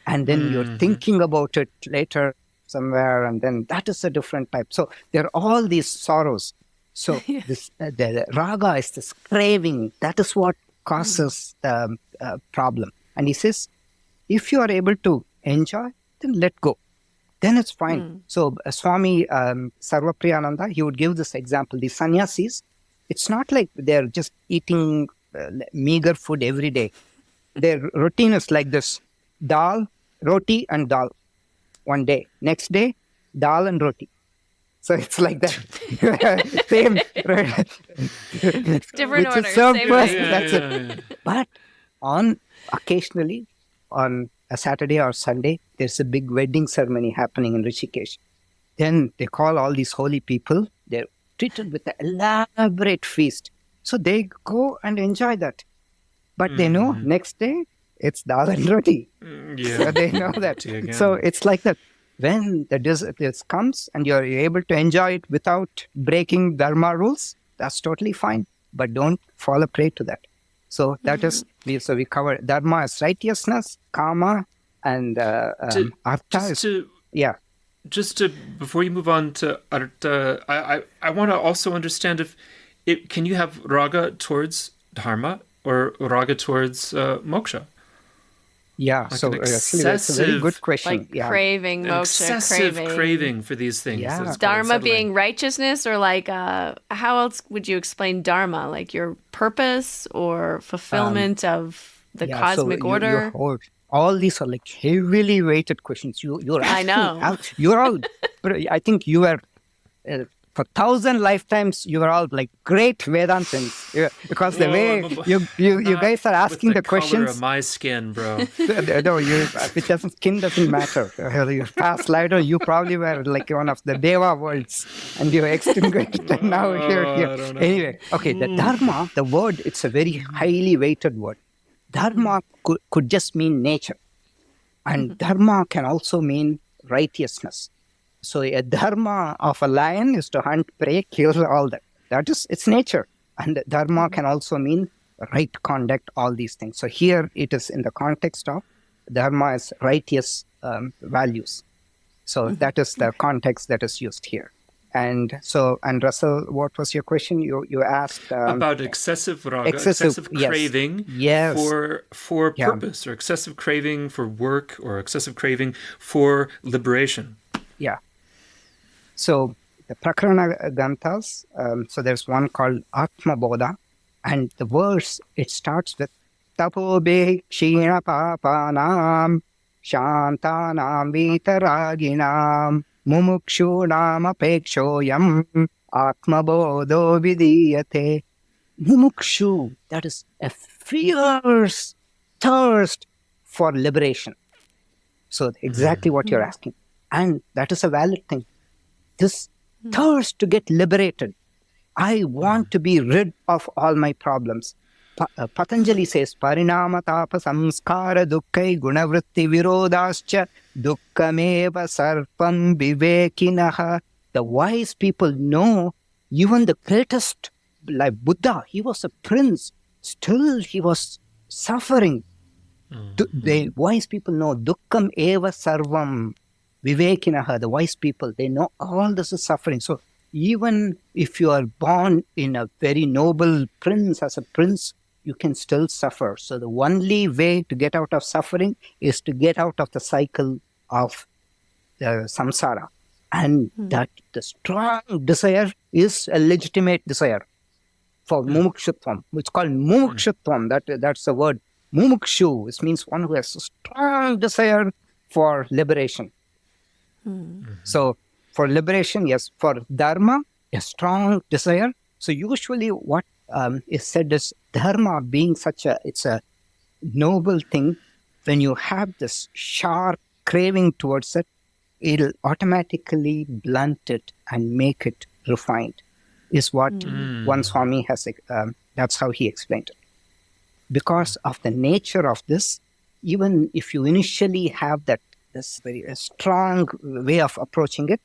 And then you're thinking about it later somewhere, and then that is a different type. So there are all these sorrows. So this the raga is this craving. That is what causes the problem. And he says, if you are able to enjoy, then let go. Then it's fine. So Swami Sarvapriyananda, he would give this example. The sannyasis, it's not like they're just eating meager food every day. Their routine is like this: dal, roti, and dal. One day. Next day, dal and roti. So it's like that. Same. Different order. Same first, that's it. But occasionally, on a Saturday or Sunday, there's a big wedding ceremony happening in Rishikesh. Then they call all these holy people. They're treated with an elaborate feast. So they go and enjoy that. But they know next day, it's dal and roti. So they know that. So it's like that. When the this comes and you're able to enjoy it without breaking dharma rules, that's totally fine. But don't fall a prey to that. So that is, so we cover dharma as righteousness, kama, and artha Just to, before you move on to artha, I want to also understand can you have raga towards dharma or raga towards moksha? Yeah, like so actually that's a very good question. Like craving, moksha, excessive craving for these things. Yeah. Dharma being righteousness, or like, how else would you explain dharma? Like your purpose or fulfillment of the cosmic order? All these are like heavily weighted questions. You're asking, I know. You're all, I think you are, for 1,000 lifetimes, you are all like great Vedantins. Because the way you guys are asking the questions. Color of my skin, bro. No, skin doesn't matter. Your past life, you probably were like one of the Deva worlds and you extinguished and now here. Anyway, okay, the dharma, the word, it's a very highly weighted word. Dharma could just mean nature. And dharma can also mean righteousness. So a dharma of a lion is to hunt, prey, kill, all that. That is, it's nature. And dharma can also mean right conduct, all these things. So here it is in the context of dharma as righteous values. So that is the context that is used here. And so, and Russell, what was your question? You asked about excessive raga, excessive craving for purpose, or excessive craving for work, or excessive craving for liberation. Yeah. So the Prakarana Granthas, so there's one called Atma Bodha, and the verse, it starts with Tapobe Kshina Papanam Shantanam Vitaraginam Mumukshunam Apekshoyam Atma Bodho Vidiyate. Mumukshu, that is a fierce thirst for liberation. So exactly what you're asking. And that is a valid thing. This thirst to get liberated. I want to be rid of all my problems. Patanjali says, Parinama tapa samskara dukkai gunavritti virodascha dukkameva sarpam vivekinaha. The wise people know even the greatest, like Buddha, he was a prince. Still he was suffering. The wise people know dukkam eva sarvam vivekinaha. The wise people, they know all this is suffering. So even if you are born in a very noble prince, as a prince, you can still suffer. So the only way to get out of suffering is to get out of the cycle of the samsara. And that the strong desire is a legitimate desire for mumukshutvam. It's called mumukshutvam. That's the word. Mumukshu, it means one who has a strong desire for liberation. So for liberation, yes. For dharma, a strong desire. So usually what is said is dharma being it's a noble thing. When you have this sharp craving towards it, it'll automatically blunt it and make it refined, is what one Swami has, that's how he explained it. Because of the nature of this, even if you initially have this very strong way of approaching it,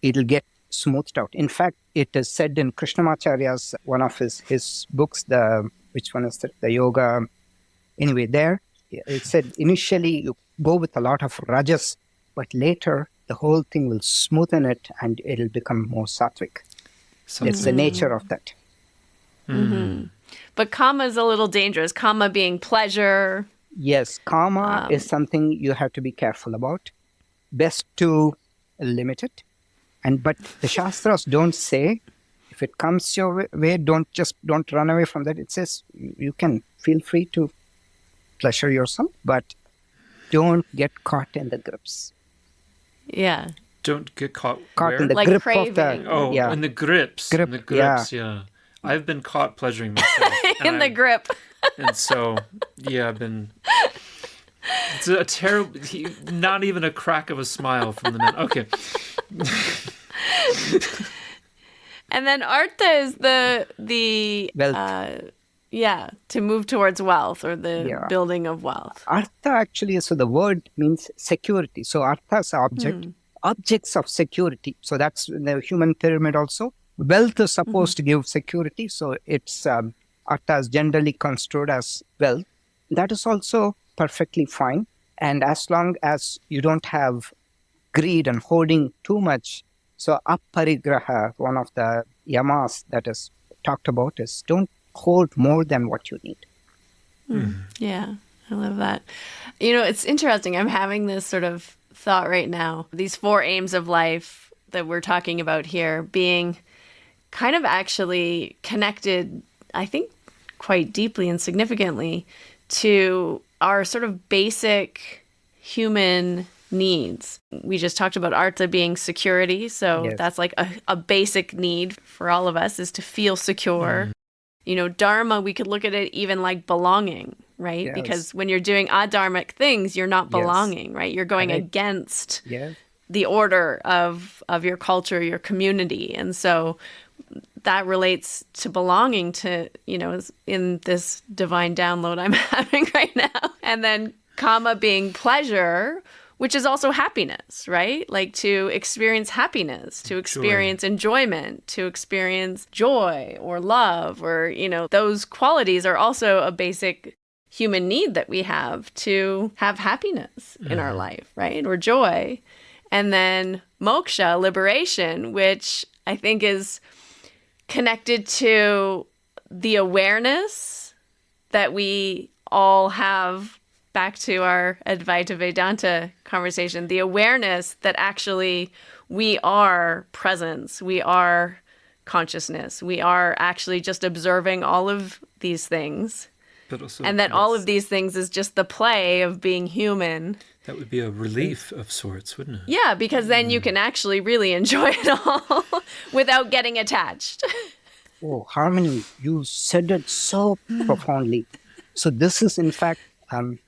it'll get smoothed out. In fact, it is said in Krishnamacharya's, one of his books, which one is the Yoga, anyway, there, it said initially you go with a lot of rajas, but later the whole thing will smoothen it and it'll become more sattvic. It's the nature of that. But kama is a little dangerous. Kama being pleasure. Yes, kama is something you have to be careful about. Best to limit it. But the Shastras don't say, if it comes your way, don't run away from that. It says you can feel free to pleasure yourself, but don't get caught in the grips. Yeah. Don't get caught in the like grip craving. of the... Oh, yeah. in the grips. In the grips, yeah. I've been caught pleasuring myself. In the grip. And so, yeah, I've been... It's a terrible... Not even a crack of a smile from the man. Okay. And then artha is the wealth. To move towards wealth or the building of wealth. Artha actually, so the word means security. So artha is object, objects of security. So that's in the human pyramid also. Wealth is supposed to give security. So it's artha is generally construed as wealth. That is also perfectly fine. And as long as you don't have greed and holding too much. So aparigraha, one of the yamas that is talked about, is don't hold more than what you need. Yeah, I love that. You know, it's interesting. I'm having this sort of thought right now. These 4 aims of life that we're talking about here being kind of actually connected, I think, quite deeply and significantly to our sort of basic human needs. We just talked about artha being security. So that's like a basic need for all of us, is to feel secure. You know, dharma, we could look at it even like belonging, right? Because when you're doing adharmic things, you're not belonging, right? You're going against the order of your culture, your community. And so that relates to belonging to, you know, in this divine download I'm having right now. And then kama being pleasure, which is also happiness, right? Like to experience happiness, to experience enjoyment, to experience joy or love, or, you know, those qualities are also a basic human need that we have to have happiness in our life, right? Or joy. And then moksha, liberation, which I think is connected to the awareness that we all have. Back to our Advaita Vedanta conversation, the awareness that actually we are presence, we are consciousness, we are actually just observing all of these things. But also, and that all of these things is just the play of being human. That would be a relief of sorts, wouldn't it? Yeah, because then you can actually really enjoy it all without getting attached. Oh, Harmony, you said it so profoundly. So this is in fact,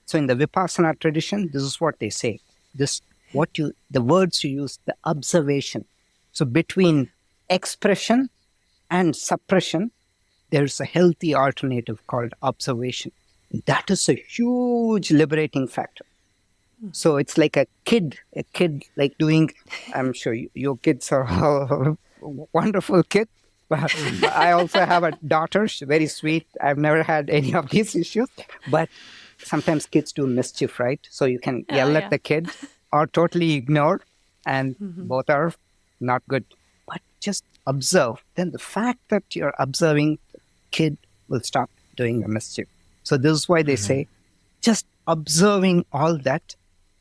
so in the Vipassana tradition, this is what they say. The words you use, the observation. So between expression and suppression, there's a healthy alternative called observation. That is a huge liberating factor. So it's like a kid like doing, I'm sure your kids are all wonderful kids. But I also have a daughter, she's very sweet. I've never had any of these issues. But sometimes kids do mischief, right? So you can yell at the kid or totally ignore, and both are not good. But just observe. Then the fact that you're observing, the kid will stop doing the mischief. So this is why they say, just observing all that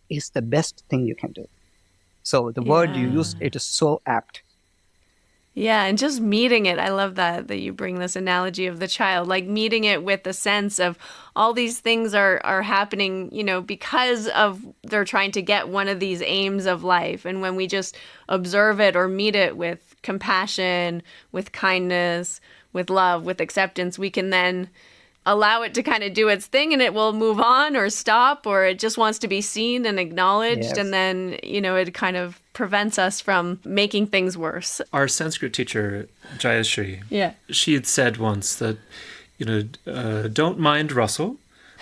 is the best thing you can do. So the word you used, it is so apt. Yeah, and just meeting it. I love that you bring this analogy of the child, like meeting it with the sense of all these things are happening, because of they're trying to get one of these aims of life. And when we just observe it or meet it with compassion, with kindness, with love, with acceptance, we can then allow it to kind of do its thing, and it will move on or stop, or it just wants to be seen and acknowledged. Yes. And then, it kind of prevents us from making things worse. Our Sanskrit teacher, Jayashree, she had said once that, don't mind Russell.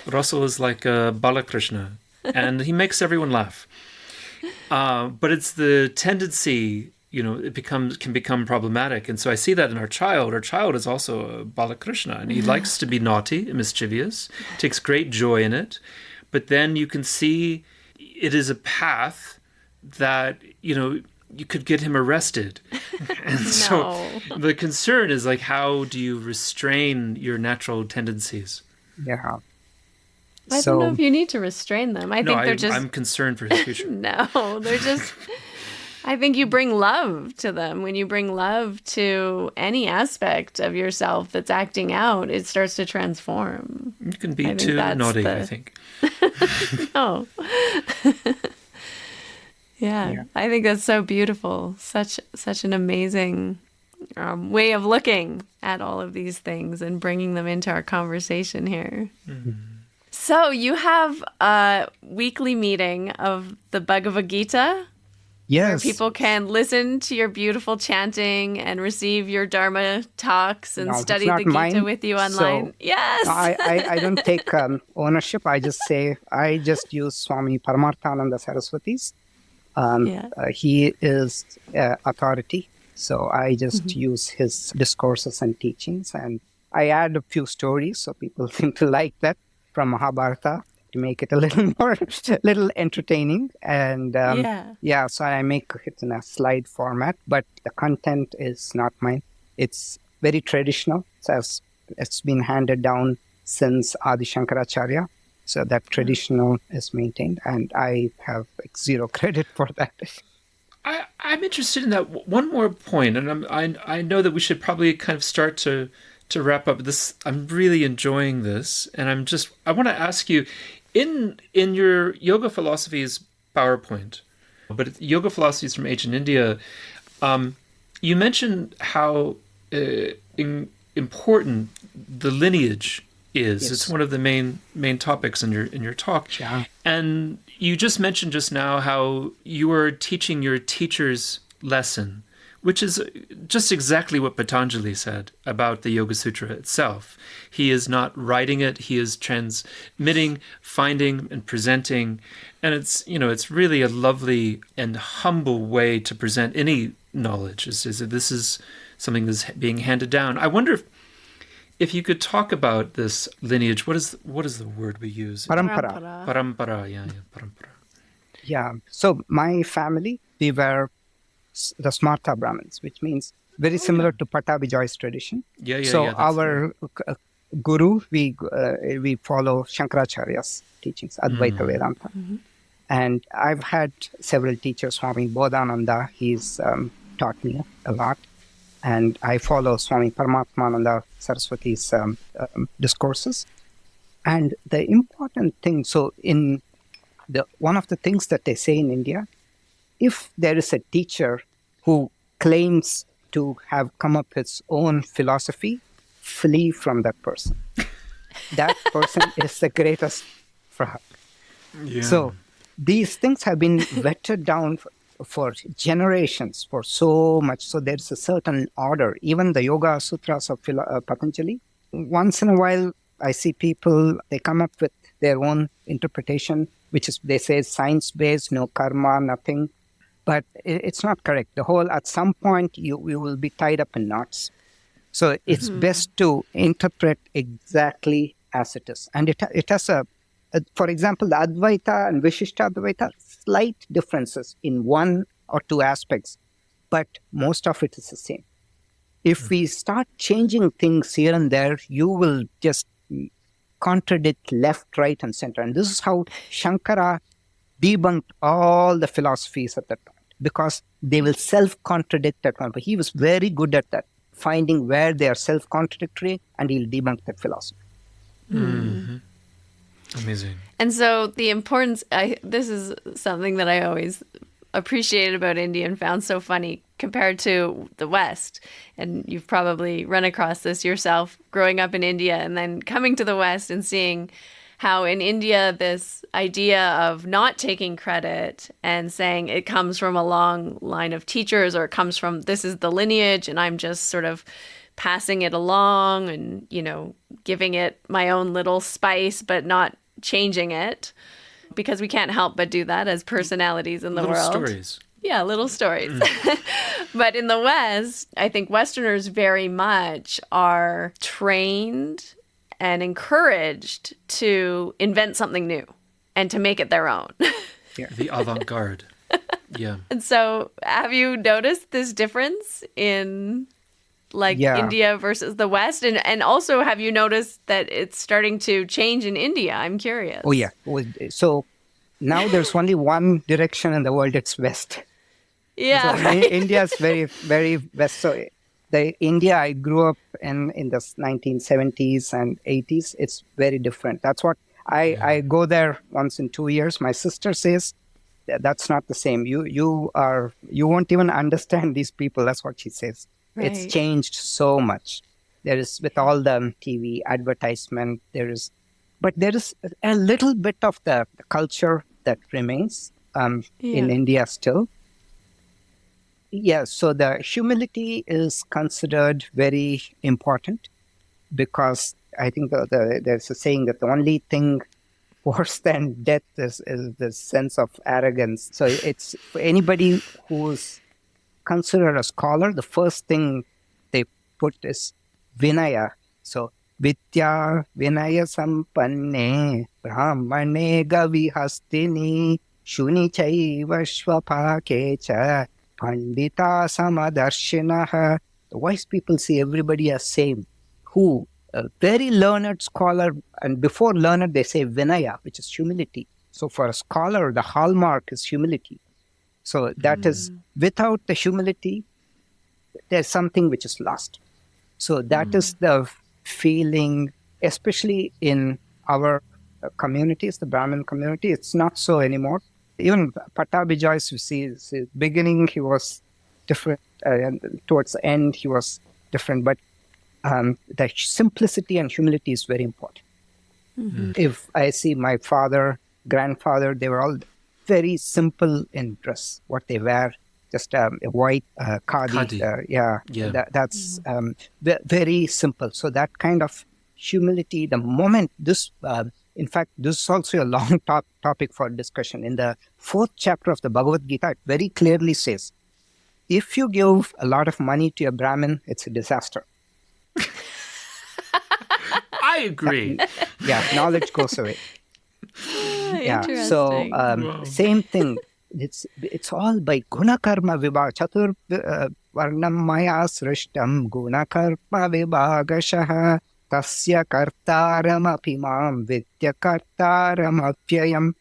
Russell is like Balakrishna, and he makes everyone laugh. But it's the tendency, it can become problematic. And so I see that in our child. Our child is also a Balakrishna, and he likes to be naughty and mischievous, takes great joy in it. But then you can see it is a path that, you could get him arrested. And so the concern is like, how do you restrain your natural tendencies? Yeah. I don't know if you need to restrain them. I'm concerned for his future. No, they're just... I think you bring love to them. When you bring love to any aspect of yourself that's acting out, it starts to transform. You can be too naughty, I think. No. Yeah, I think that's so beautiful. Such an amazing way of looking at all of these things and bringing them into our conversation here. Mm-hmm. So you have a weekly meeting of the Bhagavad Gita. Yes. Where people can listen to your beautiful chanting and receive your Dharma talks and study the Gita with you online. So yes. I don't take ownership. I just use Swami Paramarthananda Saraswati's. He is authority. So I just use his discourses and teachings. And I add a few stories. So people seem to like that from Mahabharata, to make it a little entertaining. And so I make it in a slide format, but the content is not mine. It's very traditional. It's been handed down since Adi Shankaracharya. So that traditional is maintained, and I have zero credit for that. I'm interested in that. One more point, and I know that we should probably kind of start to wrap up this. I'm really enjoying this, and I want to ask you, in your yoga philosophies PowerPoint, but yoga philosophies from ancient India, you mentioned how important the lineage is. Yes. It's one of the main topics in your talk. Yeah. And you just mentioned just now how you are teaching your teacher's lesson, which is just exactly what Patanjali said about the Yoga Sutra itself. He is not writing it, he is transmitting, finding, and presenting. And it's really a lovely and humble way to present any knowledge. This is something that's being handed down. I wonder if you could talk about this lineage. What is the word we use? Parampara. Parampara. Yeah. So my family, we were the Smarta Brahmins, which means very similar to Pattabhijoy's tradition. So our guru, we follow Shankaracharya's teachings, Advaita Vedanta. Mm-hmm. And I've had several teachers. Swami Bodhananda, he's taught me a lot. And I follow Swami Paramatmananda Saraswati's discourses. And the important thing, so one of the things that they say in India, if there is a teacher who claims to have come up with his own philosophy, flee from that person. That person is the greatest fraud. Yeah. So these things have been vetted down for generations, for so much. So there's a certain order. Even the Yoga Sutras of Patanjali, once in a while, I see people, they come up with their own interpretation, which is, they say, science-based, no karma, nothing. But it's not correct. The whole, at some point, you will be tied up in knots. So it's best to interpret exactly as it is. And it has a For example, the Advaita and Vishishta Advaita, slight differences in one or two aspects, but most of it is the same. If we start changing things here and there, you will just contradict left, right, and center. And this is how Shankara debunked all the philosophies at that point, because they will self-contradict at one point. He was very good at that, finding where they are self-contradictory, and he'll debunk that philosophy. Mm-hmm. Amazing. And so the importance, this is something that I always appreciated about India and found so funny compared to the West. And you've probably run across this yourself growing up in India and then coming to the West and seeing how in India this idea of not taking credit and saying it comes from a long line of teachers, or it comes from, this is the lineage and I'm just sort of passing it along and, you know, giving it my own little spice, but not changing it, because we can't help but do that as personalities in the Little world. stories. Yeah, little stories. But in the West, I think Westerners very much are trained and encouraged to invent something new and to make it their own. The avant-garde. Yeah. And so have you noticed this difference in India versus the West? And also, have you noticed that it's starting to change in India? I'm curious. Oh, yeah. So now there's only one direction in the world, it's West. Yeah. So Right. India is very, very West. So the India I grew up in the 1970s and 80s, it's very different. That's what I go there once in 2 years. My sister says that's not the same. You won't even understand these people. That's what she says. Right. It's changed so much. There is, with all the TV advertisement, there is a little bit of the culture that remains in India still. Yeah, so the humility is considered very important, because I think there's a saying that the only thing worse than death is the sense of arrogance. So it's for anybody who's considered a scholar, the first thing they put is Vinaya. So Vidya Vinaya Sampanne Brahmane Gavihastini Shuni Chaiva Shvapakecha Pandita Samadarshinaha. The wise people see everybody as same. Who? A very learned scholar, and before learned they say Vinaya, which is humility. So for a scholar, the hallmark is humility. So that is, without the humility, there's something which is lost. So that is the feeling, especially in our communities, the Brahmin community. It's not so anymore. Even Pattabhi Jois, you see, beginning he was different, and towards the end he was different. But the simplicity and humility is very important. If I see my father, grandfather, they were all very simple in dress, what they wear, just a white khadi. That's very simple. So that kind of humility, the moment this, in fact, this is also a long topic for discussion. In the 4th chapter of the Bhagavad Gita, it very clearly says, if you give a lot of money to a Brahmin, it's a disaster. I agree. Knowledge goes away. So same thing. It's all by guna karma vibhaga. Chatur varnam maya srishtam guna karma vibhagashaha tasya kartaram apimam vidya kartaram apyayam.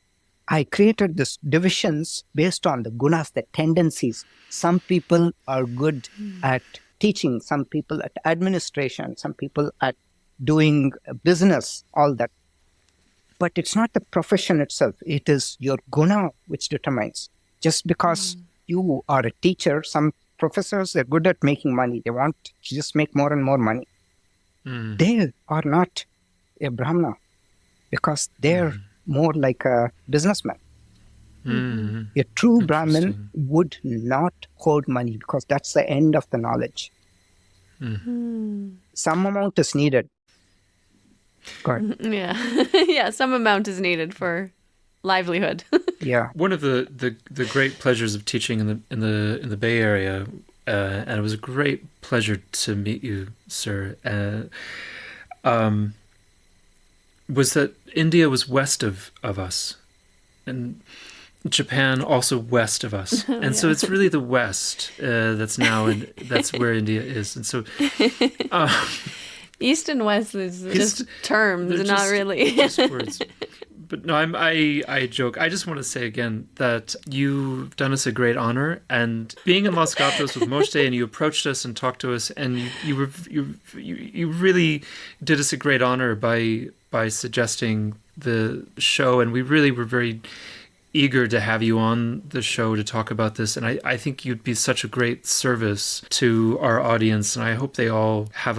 I created these divisions based on the gunas, the tendencies. Some people are good at teaching, some people at administration, some people at doing business, all that. But it's not the profession itself. It is your guna which determines. Just because you are a teacher, some professors, they're good at making money. They want to just make more and more money. They are not a Brahmana, because they're more like a businessman. A true Brahmin would not hoard money, because that's the end of the knowledge. Some amount is needed. Yeah, some amount is needed for livelihood. One of the great pleasures of teaching in the Bay Area, and it was a great pleasure to meet you, sir. was that India was west of us, and Japan also west of us. And so it's really the West that's now, and that's where India is. And so East and West is just terms, not really. just words. But no, I joke. I just want to say again that you've done us a great honor, and being in Los Gatos with Moshe, and you approached us and talked to us, and you really did us a great honor by suggesting the show, and we really were very eager to have you on the show to talk about this. And I think you'd be such a great service to our audience. And I hope they all have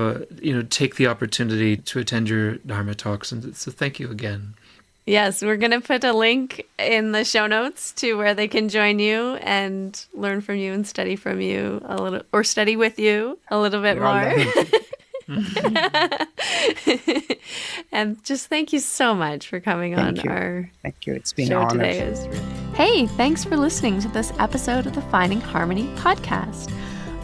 take the opportunity to attend your Dharma talks. And so thank you again. Yes, we're going to put a link in the show notes to where they can join you and learn from you and study from you a little, or study with you a little bit more. And just thank you so much for coming on our Thank you. It's been show an honor. today. Hey, thanks for listening to this episode of the Finding Harmony podcast.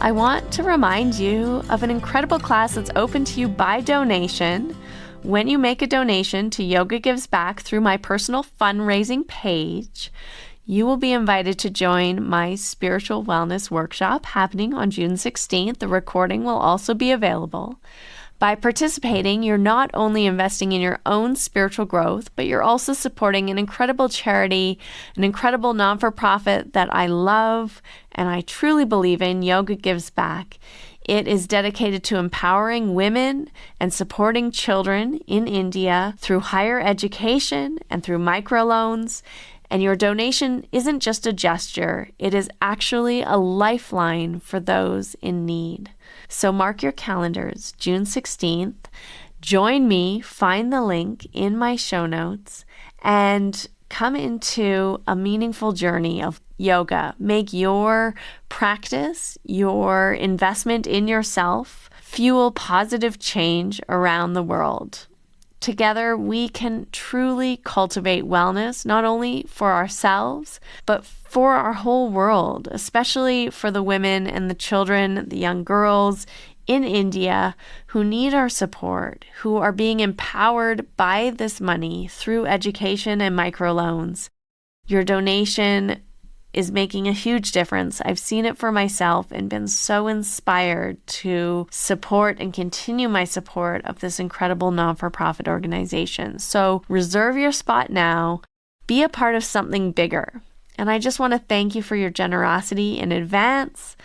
I want to remind you of an incredible class that's open to you by donation. When you make a donation to Yoga Gives Back through my personal fundraising page, you will be invited to join my spiritual wellness workshop happening on June 16th. The recording will also be available. By participating, you're not only investing in your own spiritual growth, but you're also supporting an incredible charity, an incredible non-for-profit that I love and I truly believe in, Yoga Gives Back. It is dedicated to empowering women and supporting children in India through higher education and through microloans. And your donation isn't just a gesture, it is actually a lifeline for those in need. So mark your calendars, June 16th. Join me, find the link in my show notes, and come into a meaningful journey of yoga. Make your practice, your investment in yourself, fuel positive change around the world. Together, we can truly cultivate wellness, not only for ourselves, but for our whole world, especially for the women and the children, the young girls in India who need our support, who are being empowered by this money through education and microloans. Your donation is making a huge difference. I've seen it for myself and been so inspired to support and continue my support of this incredible non-for-profit organization. So reserve your spot now. Be a part of something bigger. And I just want to thank you for your generosity in advance.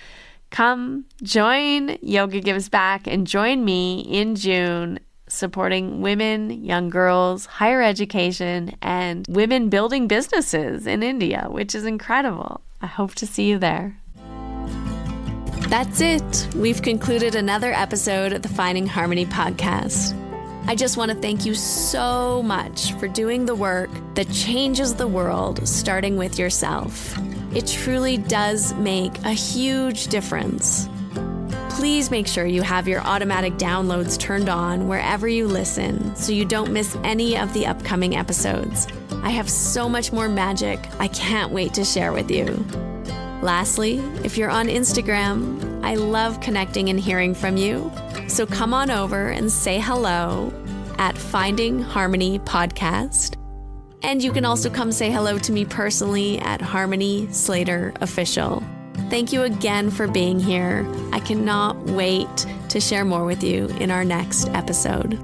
Come join Yoga Gives Back and join me in June supporting women, young girls, higher education, and women building businesses in India, which is incredible. I hope to see you there. That's it. We've concluded another episode of the Finding Harmony podcast. I just want to thank you so much for doing the work that changes the world, starting with yourself. It truly does make a huge difference. Please make sure you have your automatic downloads turned on wherever you listen so you don't miss any of the upcoming episodes. I have so much more magic I can't wait to share with you. Lastly, if you're on Instagram, I love connecting and hearing from you. So come on over and say hello at Finding Harmony Podcast. And you can also come say hello to me personally at Harmony Slater Official. Thank you again for being here. I cannot wait to share more with you in our next episode.